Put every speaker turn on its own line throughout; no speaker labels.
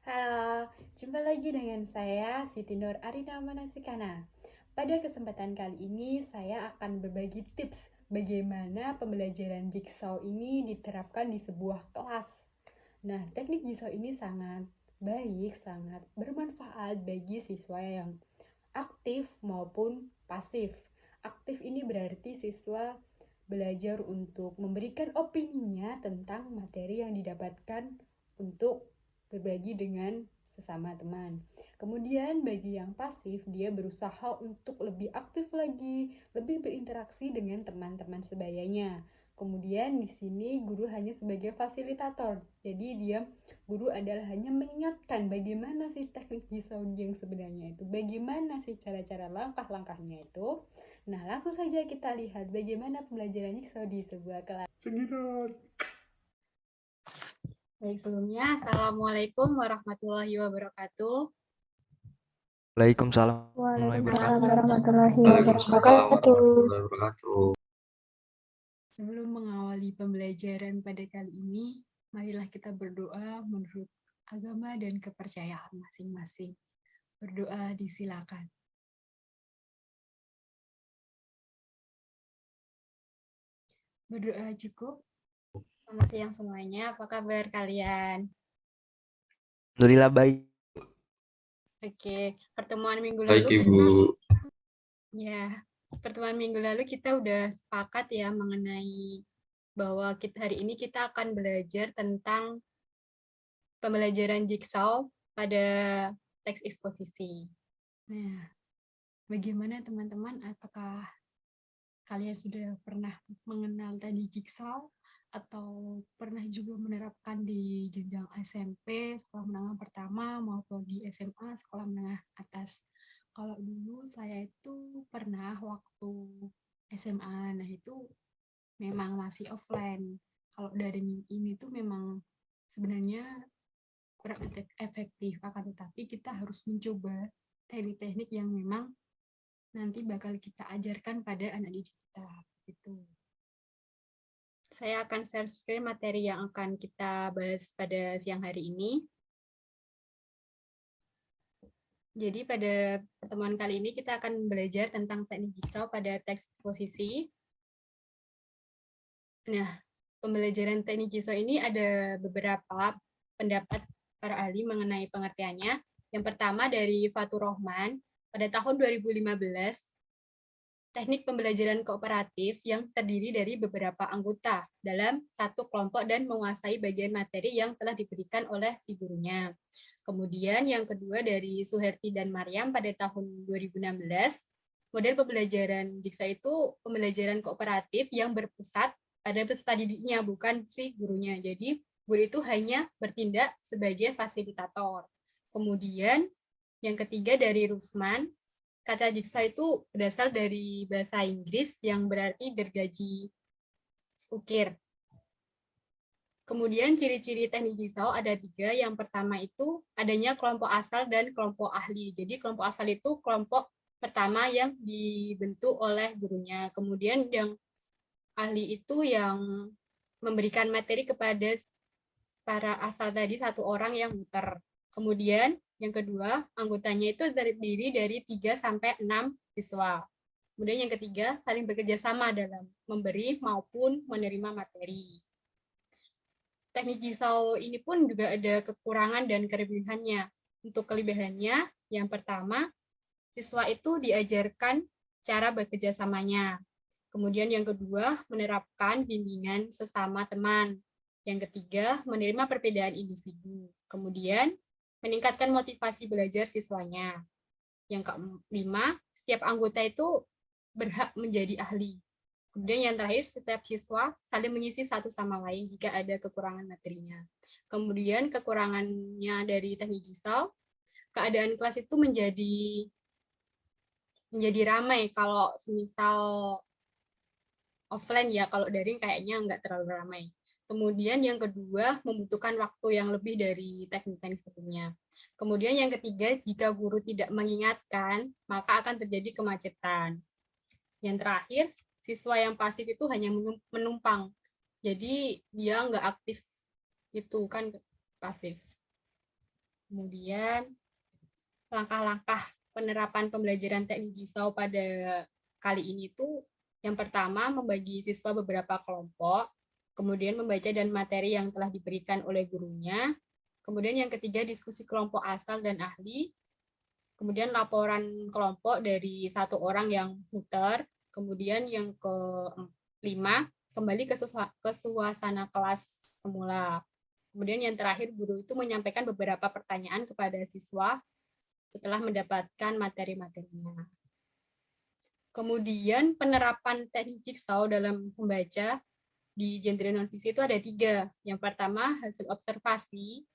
Halo, jumpa lagi dengan saya Siti Nur Arina Manasikana. Pada kesempatan kali ini saya akan berbagi tips bagaimana pembelajaran jigsaw ini diterapkan di sebuah kelas. Nah, teknik jigsaw ini sangat baik, sangat bermanfaat bagi siswa yang aktif maupun pasif. Aktif ini berarti siswa belajar untuk memberikan opininya tentang materi yang didapatkan untuk berbagi dengan sesama teman. Kemudian bagi yang pasif, dia berusaha untuk lebih aktif lagi, lebih berinteraksi dengan teman-teman sebayanya. Kemudian di sini guru hanya sebagai fasilitator. Jadi guru adalah hanya mengingatkan bagaimana sih teknik jigsaw yang sebenarnya itu, bagaimana sih cara-cara langkah-langkahnya itu. Nah, langsung saja kita lihat bagaimana pembelajaran jigsaw di sebuah kelas. Baik, sebelumnya, Assalamualaikum warahmatullahi wabarakatuh.
Waalaikumsalam warahmatullahi
Waalaikumsalam
wabarakatuh.
warahmatullahi
Waalaikumsalam
wabarakatuh.
warahmatullahi wabarakatuh.
Sebelum mengawali pembelajaran pada kali ini, marilah kita berdoa menurut agama dan kepercayaan masing-masing. Berdoa disilakan. Berdoa cukup. Selamat siang semuanya, apa kabar kalian?
Alhamdulillah baik.
Oke, pertemuan minggu
Baik
lalu
Ibu.
pertemuan minggu lalu kita udah sepakat ya mengenai bahwa hari ini kita akan belajar tentang pembelajaran jigsaw pada teks eksposisi. Nah, bagaimana teman-teman? Apakah kalian sudah pernah mengenal tadi jigsaw atau pernah juga menerapkan di jenjang SMP, sekolah menengah pertama maupun di SMA, sekolah menengah atas? Kalau dulu saya itu pernah waktu SMA, nah itu memang masih offline. Kalau dari ini tuh memang sebenarnya kurang efektif, akan tetapi kita harus mencoba teknik-teknik yang memang nanti bakal kita ajarkan pada anak didik kita. Gitu. Saya akan share screen materi yang akan kita bahas pada siang hari ini. Jadi pada pertemuan kali ini kita akan belajar tentang teknik jigsaw pada teks eksposisi. Nah, pembelajaran teknik jigsaw ini ada beberapa pendapat para ahli mengenai pengertiannya. Yang pertama dari Fatur Rahman, pada tahun 2015, teknik pembelajaran kooperatif yang terdiri dari beberapa anggota dalam satu kelompok dan menguasai bagian materi yang telah diberikan oleh si gurunya. Kemudian yang kedua dari Suherti dan Maryam pada tahun 2016, model pembelajaran jigsaw itu pembelajaran kooperatif yang berpusat pada peserta didiknya, bukan si gurunya. Jadi guru itu hanya bertindak sebagai fasilitator. Kemudian yang ketiga dari Rusman, kata jigsaw itu berasal dari bahasa Inggris yang berarti gergaji ukir. Kemudian ciri-ciri teknik jigsaw ada 3. Yang pertama itu adanya kelompok asal dan kelompok ahli. Jadi kelompok asal itu kelompok pertama yang dibentuk oleh gurunya. Kemudian yang ahli itu yang memberikan materi kepada para asal tadi, satu orang yang muter. Kemudian yang kedua, anggotanya itu terdiri dari 3 sampai 6 siswa. Kemudian yang ketiga, saling bekerja sama dalam memberi maupun menerima materi. Teknik jigsaw ini pun juga ada kekurangan dan kelebihannya. Untuk kelebihannya, yang pertama, siswa itu diajarkan cara bekerja samanya. Kemudian yang kedua, menerapkan bimbingan sesama teman. Yang ketiga, menerima perbedaan individu. Kemudian, meningkatkan motivasi belajar siswanya. Yang kelima, setiap anggota itu berhak menjadi ahli. Kemudian yang terakhir, setiap siswa saling mengisi satu sama lain jika ada kekurangan materinya. Kemudian kekurangannya dari teknik jigsaw, keadaan kelas itu menjadi ramai kalau semisal offline ya, kalau daring kayaknya nggak terlalu ramai. Kemudian yang kedua, membutuhkan waktu yang lebih dari teknik-teknik sebelumnya. Kemudian yang ketiga, jika guru tidak mengingatkan, maka akan terjadi kemacetan. Yang terakhir, siswa yang pasif itu hanya menumpang. Jadi dia nggak aktif, itu kan pasif. Kemudian langkah-langkah penerapan pembelajaran teknik Jigsaw pada kali ini tuh yang pertama membagi siswa beberapa kelompok, kemudian membaca dan materi yang telah diberikan oleh gurunya, kemudian yang ketiga diskusi kelompok asal dan ahli, kemudian laporan kelompok dari satu orang yang muter, kemudian yang kelima kembali ke suasana kelas semula. Kemudian yang terakhir guru itu menyampaikan beberapa pertanyaan kepada siswa setelah mendapatkan materi-materinya. Kemudian penerapan teknik Jigsaw dalam membaca di genre non-fiksi itu ada 3. Yang pertama hasil observasi,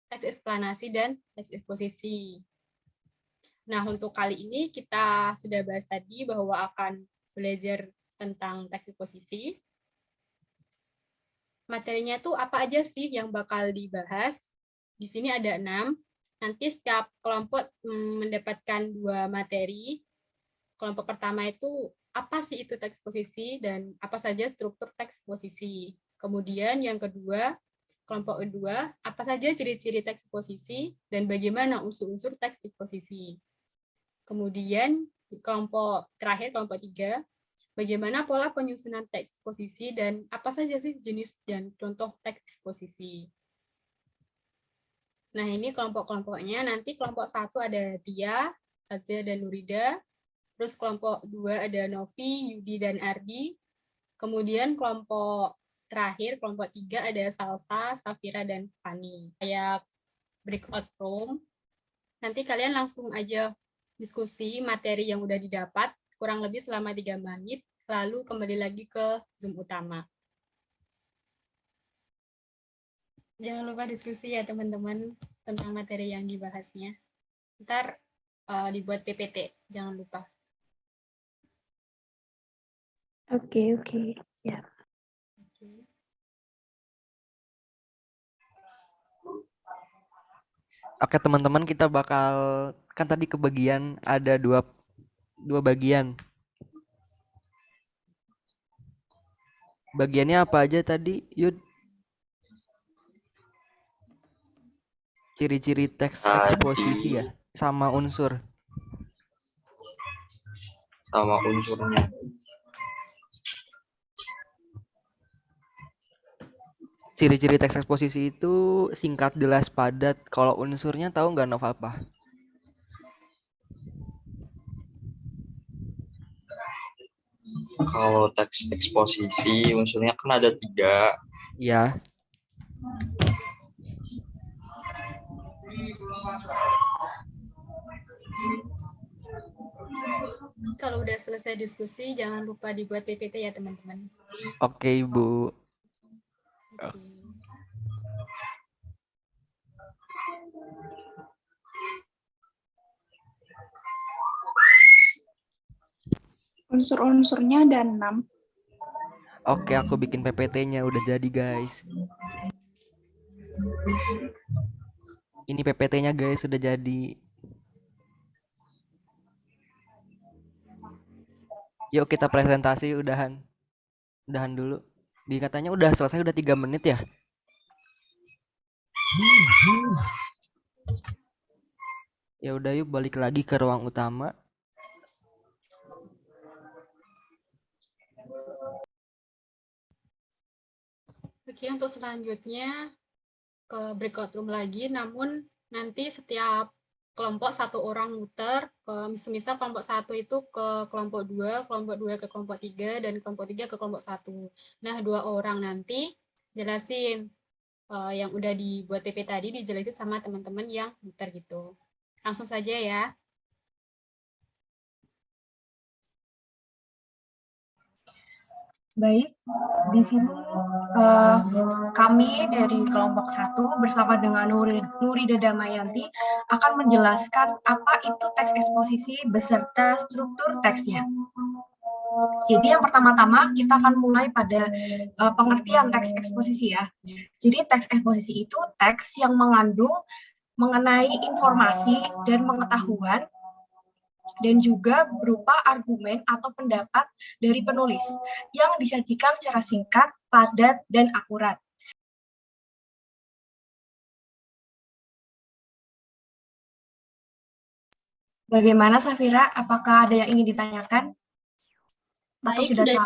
teks eksplanasi, dan teks eksposisi. Nah, untuk kali ini kita sudah bahas tadi bahwa akan belajar tentang teks eksposisi. Materinya tuh apa aja sih yang bakal dibahas? Di sini ada 6. Nanti setiap kelompok mendapatkan 2 materi. Kelompok pertama itu apa sih itu teks eksposisi dan apa saja struktur teks eksposisi. Kemudian yang kedua, kelompok kedua, apa saja ciri-ciri teks eksposisi dan bagaimana unsur-unsur teks eksposisi. Kemudian kelompok terakhir, kelompok 3, bagaimana pola penyusunan teks eksposisi dan apa saja sih jenis dan contoh teks eksposisi. Nah, ini kelompok-kelompoknya. Nanti kelompok 1 ada Tia, Azza, dan Nurida. Terus kelompok 2 ada Novi, Yudi, dan Ardi. Kemudian kelompok terakhir, kelompok 3 ada Salsa, Safira, dan Fani. Kayak breakout room. Nanti kalian langsung aja diskusi materi yang udah didapat, kurang lebih selama 3 menit, lalu kembali lagi ke Zoom utama. Jangan lupa diskusi ya teman-teman tentang materi yang dibahasnya. Ntar dibuat PPT, jangan lupa.
Oke, siap.
Oke teman-teman, kita bakal kan tadi kebagian ada dua bagian. Bagiannya apa aja tadi, Yud? Ciri-ciri teks eksposisi ya, sama unsur.
Sama unsurnya.
Ciri-ciri teks eksposisi itu singkat, jelas, padat. Kalau unsurnya tahu nggak, Nov, apa?
Kalau teks eksposisi unsurnya kan ada 3.
Ya.
Kalau udah selesai diskusi, jangan lupa dibuat PPT ya teman-teman.
Oke, Ibu.
Unsur-unsurnya ada 6.
Oke, aku bikin PPT-nya udah jadi, guys. Ini PPT-nya, guys, sudah jadi. Yuk kita presentasi, udahan dulu. Katanya udah selesai, udah 3 menit ya. Ya udah, yuk balik lagi ke ruang utama.
Oke, untuk selanjutnya ke breakout room lagi, namun nanti setiap kelompok satu orang muter, misal kelompok 1 itu ke kelompok 2, kelompok 2 ke kelompok 3, dan kelompok 3 ke kelompok 1. Nah, 2 orang nanti jelasin yang udah dibuat PP tadi, dijelasin sama teman-teman yang muter gitu. Langsung saja ya.
Baik, di sini kami dari kelompok 1 bersama dengan Nurida Damayanti akan menjelaskan apa itu teks eksposisi beserta struktur teksnya. Jadi yang pertama-tama kita akan mulai pada pengertian teks eksposisi ya. Jadi teks eksposisi itu teks yang mengandung mengenai informasi dan pengetahuan dan juga berupa argumen atau pendapat dari penulis yang disajikan secara singkat, padat, dan akurat. Bagaimana Safira? Apakah ada yang ingin ditanyakan? Atau
Baik,
sudah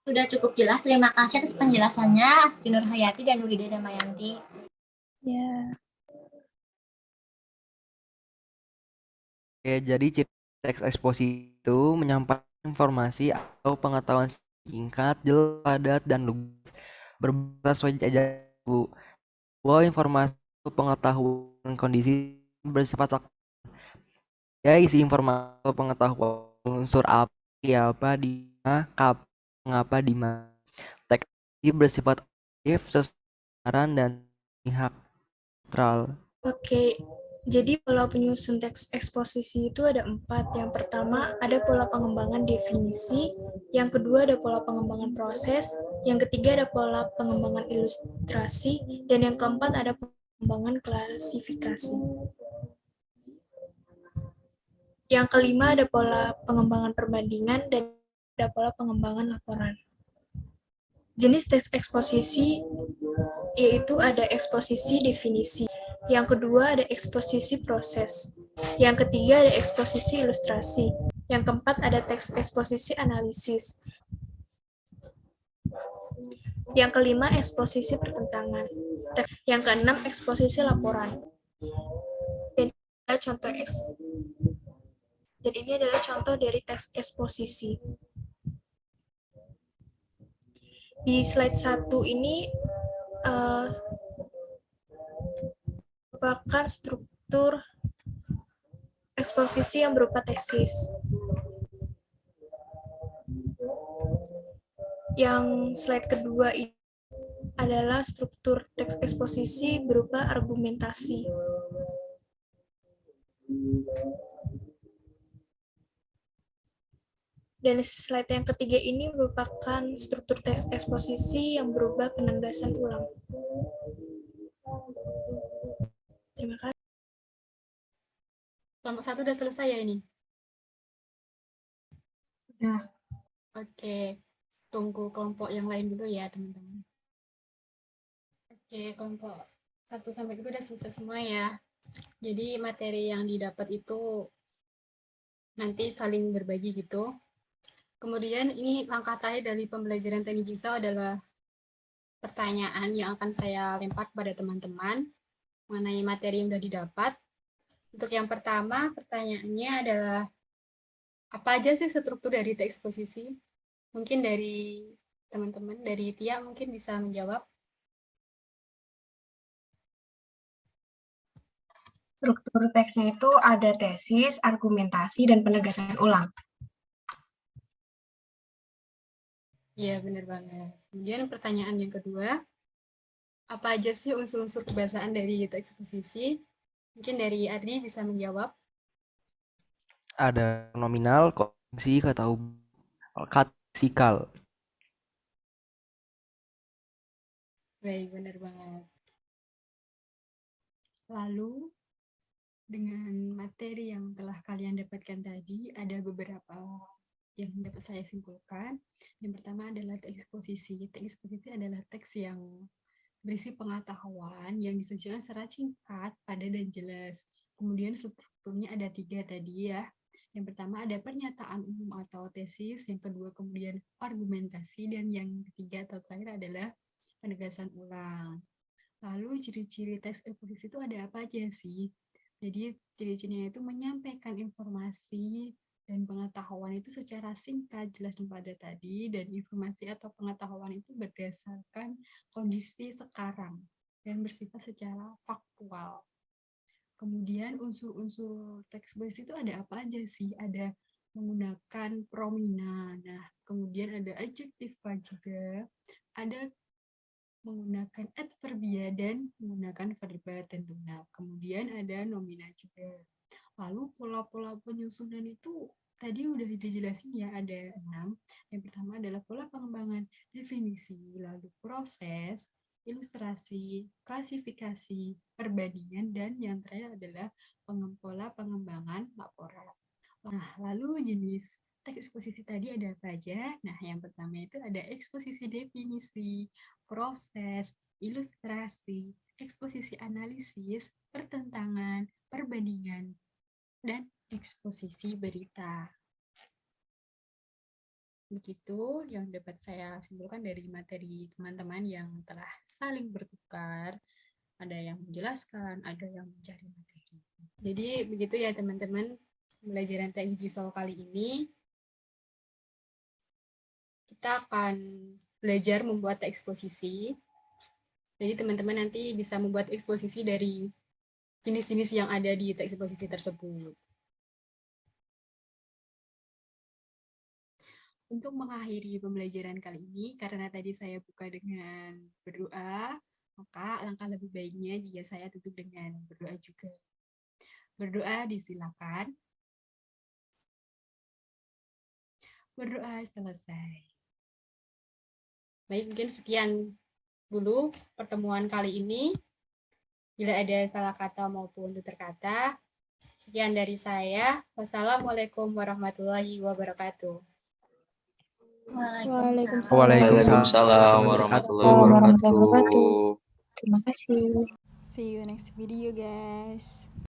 sudah cukup jelas. Terima kasih atas penjelasannya, Astri Nurhayati dan Nurida Damayanti.
Ya.
Oke, jadi ciri teks eksposisi itu menyampaikan informasi atau pengetahuan singkat, jelas, padat, dan lugas berbahasa sesuai ajaran buku. Bahwa informasi atau pengetahuan kondisi bersifat faktual. Ya, isi informasi atau pengetahuan unsur apa, siapa, di mana, kapan, mengapa, di mana. Teks ini bersifat objektif, sesaran, dan pihak netral.
Oke, jadi pola penyusun teks eksposisi itu ada 4. Yang pertama ada pola pengembangan definisi, yang kedua ada pola pengembangan proses, yang ketiga ada pola pengembangan ilustrasi, dan yang keempat ada pengembangan klasifikasi. Yang kelima ada pola pengembangan perbandingan dan ada pola pengembangan laporan. Jenis teks eksposisi yaitu ada eksposisi definisi. Yang kedua ada eksposisi proses. Yang ketiga ada eksposisi ilustrasi. Yang keempat ada teks eksposisi analisis. Yang kelima eksposisi pertentangan. Yang keenam eksposisi laporan. Dan ini adalah contoh dari teks eksposisi. Di slide 1 ini merupakan struktur eksposisi yang berupa tesis. Yang slide kedua ini adalah struktur teks eksposisi berupa argumentasi. Dan slide yang ketiga ini merupakan struktur teks eksposisi yang berubah penegasan ulang. Terima kasih.
Kelompok 1 udah selesai ya ini?
Sudah.
Oke, tunggu kelompok yang lain dulu ya teman-teman. Oke, kelompok 1 sampai itu udah selesai semua ya. Jadi materi yang didapat itu nanti saling berbagi gitu. Kemudian ini langkah terakhir dari pembelajaran teknik jigsaw adalah pertanyaan yang akan saya lempar kepada teman-teman mengenai materi yang sudah didapat. Untuk yang pertama, pertanyaannya adalah apa aja sih struktur dari teks eksposisi? Mungkin dari teman-teman, dari Tia mungkin bisa menjawab.
struktur teksnya itu ada tesis, argumentasi, dan penegasan ulang.
Iya, benar banget. Kemudian pertanyaan yang kedua, apa aja sih unsur-unsur kebahasaan dari teks eksposisi? Mungkin dari Ardi bisa menjawab.
Ada nominal, konjungsi, kata leksikal.
Baik, benar banget. Lalu, dengan materi yang telah kalian dapatkan tadi, ada beberapa yang dapat saya simpulkan. Yang pertama adalah teks eksposisi. Teks eksposisi adalah teks yang berisi pengetahuan yang disajikan secara singkat, padat, dan jelas. Kemudian strukturnya ada 3 tadi ya. Yang pertama ada pernyataan umum atau tesis, yang kedua kemudian argumentasi, dan yang ketiga atau terakhir adalah penegasan ulang. Lalu ciri-ciri teks eksposisi itu ada apa aja sih? Jadi ciri-cirinya itu menyampaikan informasi dan pengetahuan itu secara singkat, jelas, dan padat tadi, dan informasi atau pengetahuan itu berdasarkan kondisi sekarang dan bersifat secara faktual. Kemudian unsur-unsur teks eksposisi itu ada apa aja sih? Ada menggunakan promina, nah kemudian ada adjektiva juga, ada menggunakan adverbia dan menggunakan verba tentunya. Kemudian ada nomina juga. Lalu pola-pola penyusunan itu tadi udah dijelasin ya, ada 6. Yang pertama adalah pola pengembangan definisi, lalu proses, ilustrasi, klasifikasi, perbandingan, dan yang terakhir adalah pola pengembangan laporan. Nah, lalu jenis teks eksposisi tadi ada apa aja? Nah, yang pertama itu ada eksposisi definisi, proses, ilustrasi, eksposisi analisis, pertentangan, perbandingan, dan eksposisi berita. Begitu yang dapat saya simpulkan dari materi teman-teman yang telah saling bertukar. Ada yang menjelaskan, ada yang mencari materi. Jadi begitu ya teman-teman, pembelajaran teknik digital kali ini. Kita akan belajar membuat eksposisi. Jadi teman-teman nanti bisa membuat eksposisi dari jenis-jenis yang ada di teks eksposisi tersebut. Untuk mengakhiri pembelajaran kali ini, karena tadi saya buka dengan berdoa, maka alangkah lebih baiknya jika saya tutup dengan berdoa juga. Berdoa disilakan. Berdoa selesai. Baik, mungkin sekian dulu pertemuan kali ini. Bila ada salah kata maupun tutur kata, sekian dari saya. Wassalamualaikum warahmatullahi wabarakatuh.
Waalaikumsalam.
Waalaikumsalam warahmatullahi wabarakatuh.
Terima kasih.
See you next video, guys.